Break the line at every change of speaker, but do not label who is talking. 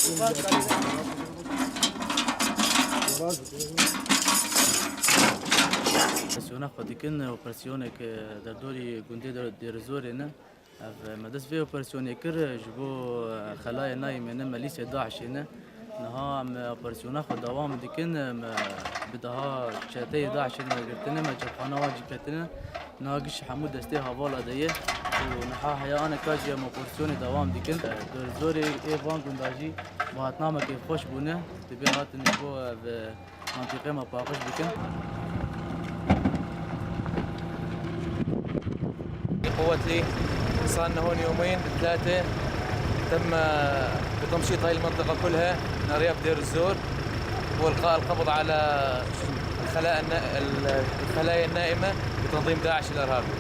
Operasyona xwedîkin operasyoneke derdorî gundê Dêrezorê ne ev me dest vê operasyonê kir ji bo xelayê nayê me ne melîsê Daişê ne niha em operasyona xwe dewam dikin bi daha çeteyê Daişê girtine me cepxana wa cî ketine niha giş hemû destê hevala de ye û niha heya aneka jî em operasyonê dewam dikin. Dêrezorê ê van gunda jî bihatnamekê xweş bûne divê hatin ji bo ev منطقه ما paqij bikin.
قوات لي صار لنا هون يومين ثلاثة تم بتمشيط هاي المنطقة كلها من أرياف دير الزور والقاء القبض على الخلايا النائمة بتنظيم داعش الإرهابي.